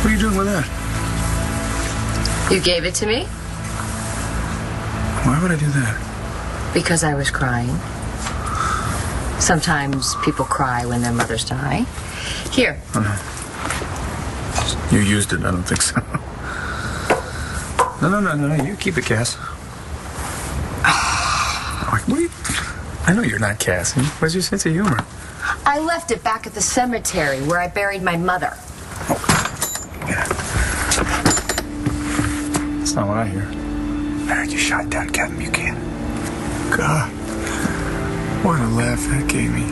What are you doing with that? You gave it to me? Why would I do that? Because I was crying. Sometimes people cry when their mothers die. Here. You used it. I don't think so. No. You keep it, Cass. What are you... I know you're not Cassie. Where's your sense of humor? I left it back at the cemetery where I buried my mother. Oh. Yeah. That's not what I hear. I heard you shot down Captain Buchanan. God. What a laugh that gave me.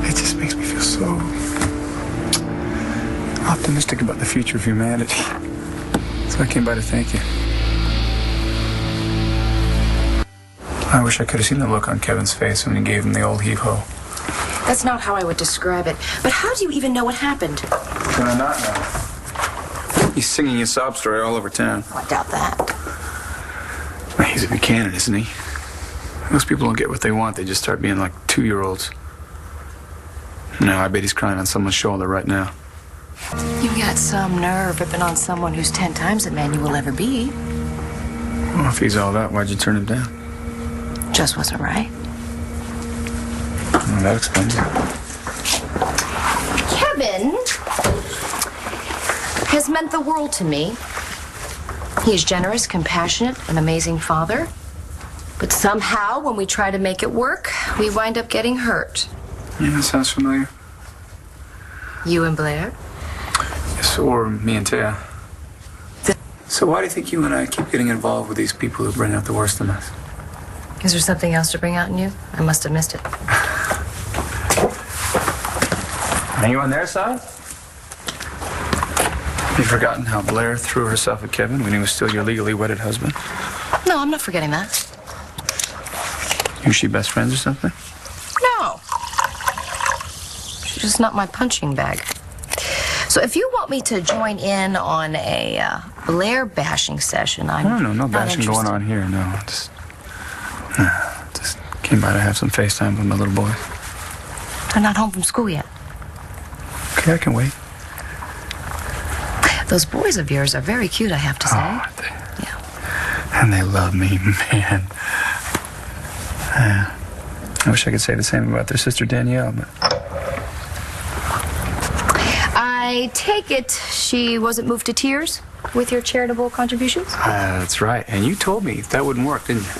It just makes me feel so optimistic about the future of humanity. So I came by to thank you. I wish I could have seen the look on Kevin's face when he gave him the old heave-ho. That's not how I would describe it. But how do you even know what happened? Can I not know? He's singing his sob story all over town. Oh, I doubt that. Well, he's a Buchanan, isn't he? Most people don't get what they want. They just start being like 2-year-olds. No, I bet he's crying on someone's shoulder right now. You've got some nerve ripping on someone who's 10 times the man you will ever be. Well, if he's all that, why'd you turn him down? Just wasn't right. Well, that explains it. Kevin has meant the world to me. He is generous, compassionate, an amazing father. But somehow, when we try to make it work, we wind up getting hurt. Yeah, that sounds familiar. You and Blair? Yes, or me and Taya. So why do you think you and I keep getting involved with these people who bring out the worst in us? Is there something else to bring out in you? I must have missed it. Are you on their side? You've forgotten how Blair threw herself at Kevin when he was still your legally wedded husband? No, I'm not forgetting that. You and she best friends or something? No. She's just not my punching bag. So if you want me to join in on a Blair bashing session, I'm No bashing going on here, no. Just came by to have some FaceTime with my little boy. They're not home from school yet. Okay, I can wait. Those boys of yours are very cute, I have to say. Oh, aren't they? Yeah. And they love me, man. I wish I could say the same about their sister Danielle, but... I take it she wasn't moved to tears with your charitable contributions? That's right. And you told me that wouldn't work, didn't you?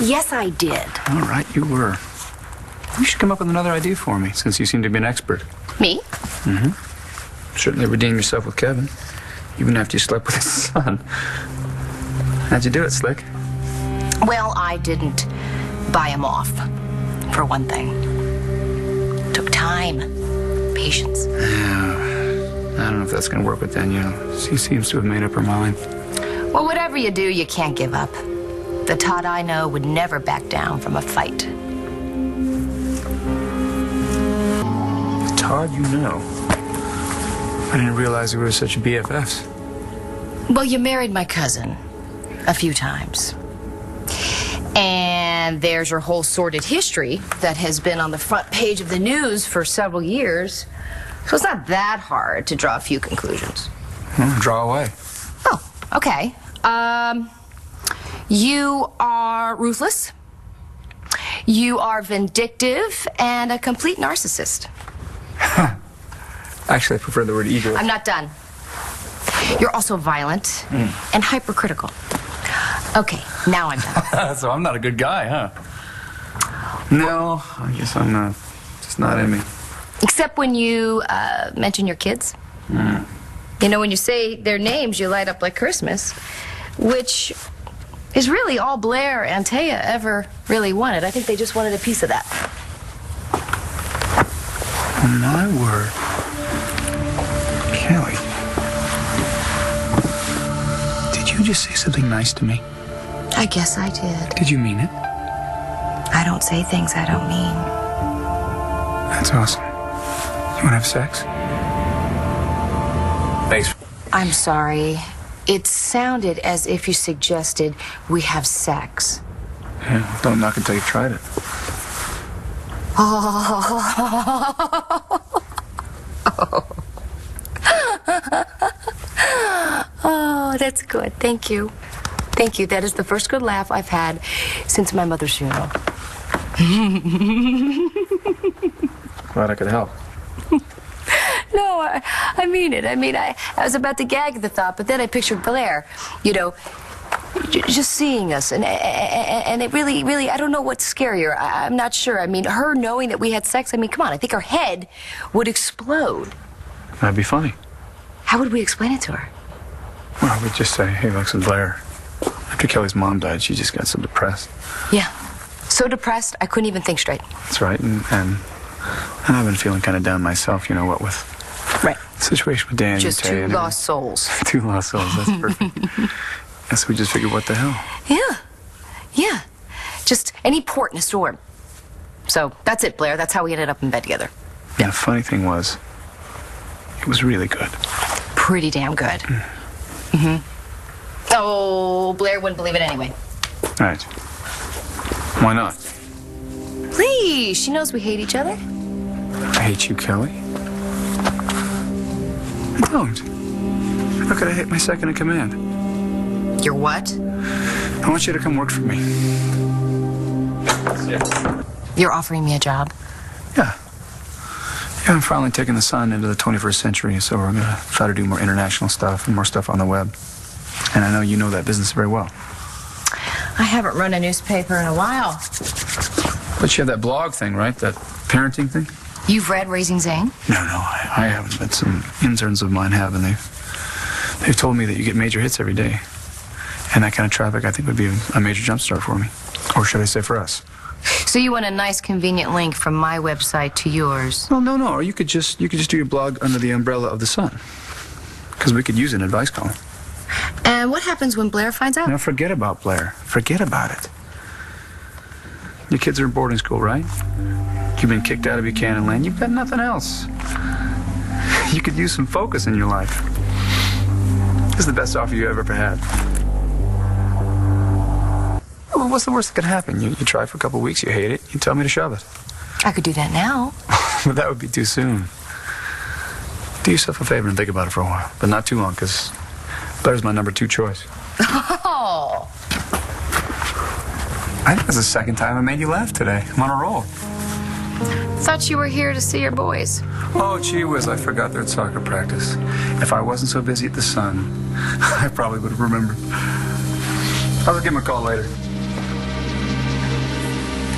Yes, I did. All right, you were. You should come up with another idea for me, since you seem to be an expert. Me? Mm-hmm. Certainly redeem yourself with Kevin, even after you slept with his son. How'd you do it, Slick? Well, I didn't buy him off, for one thing. It took time, patience. I don't know if that's going to work with Danielle. She seems to have made up her mind. Well, whatever you do, you can't give up. The Todd I know would never back down from a fight. The Todd you know? I didn't realize we were such BFFs. Well, you married my cousin a few times. And there's your whole sordid history that has been on the front page of the news for several years. So it's not that hard to draw a few conclusions. Well, draw away. Oh, okay. You are ruthless. You are vindictive and a complete narcissist. Actually, I prefer the word ego. I'm not done. You're also violent and hypercritical. Okay, now I'm done. So I'm not a good guy, huh? No, I guess I'm not. Just not in me. Except when you mention your kids. You know, when you say their names, you light up like Christmas, which is really all Blair and Taya ever really wanted. I think they just wanted a piece of that. Oh, my word. Kelly. Did you just say something nice to me? I guess I did. Did you mean it? I don't say things I don't mean. That's awesome. You want to have sex? Thanks. I'm sorry. It sounded as if you suggested we have sex. Yeah, don't knock until you've tried it. Oh. Oh, that's good. Thank you. Thank you. That is the first good laugh I've had since my mother's funeral. Glad I could help. No, I mean it. I mean, I was about to gag at the thought, but then I pictured Blair, you know, just seeing us. And it really, I don't know what's scarier. I'm not sure. I mean, her knowing that we had sex, I mean, come on, I think her head would explode. That'd be funny. How would we explain it to her? Well, we'd just say, hey, listen, Blair, after Kelly's mom died, she just got so depressed. Yeah. So depressed, I couldn't even think straight. That's right, and I've been feeling kind of down myself, you know, what with right. the situation with Dan just and Tay. Two lost souls. Two lost souls, that's perfect. And so we just figured, what the hell? Yeah. Just any port in a storm. So that's it, Blair. That's how we ended up in bed together. And the funny thing was, it was really good. Pretty damn good. Oh, Blair wouldn't believe it anyway. Right. Why not? Please, she knows we hate each other. I hate you, Kelly. I don't. How could I hate my second in command? You're what? I want you to come work for me. You're offering me a job? Yeah, I'm finally taking the Sun into the 21st century, so we're going to try to do more international stuff and more stuff on the web. And I know you know that business very well. I haven't run a newspaper in a while. But you have that blog thing, right? That parenting thing? You've read Raising Zane? No, I haven't. But some interns of mine have, and they've told me that you get major hits every day. And that kind of traffic, I think, would be a major jumpstart for me. Or should I say for us? So you want a nice, convenient link from my website to yours? Well, no. Or you could just do your blog under the umbrella of the Sun. Because we could use an advice column. And what happens when Blair finds out? Now, forget about Blair. Forget about it. Your kids are in boarding school, right? You've been kicked out of Buchanan land. You've got nothing else. You could use some focus in your life. This is the best offer you ever had. Well, what's the worst that could happen? You try for a couple of weeks, you hate it, you tell me to shove it. I could do that now. But that would be too soon. Do yourself a favor and think about it for a while. But not too long, because Blair's my number 2 choice. Oh. I think that's the second time I made you laugh today. I'm on a roll. Thought you were here to see your boys. Oh, gee whiz, I forgot they're at soccer practice. If I wasn't so busy at the Sun, I probably would have remembered. I'll give him a call later.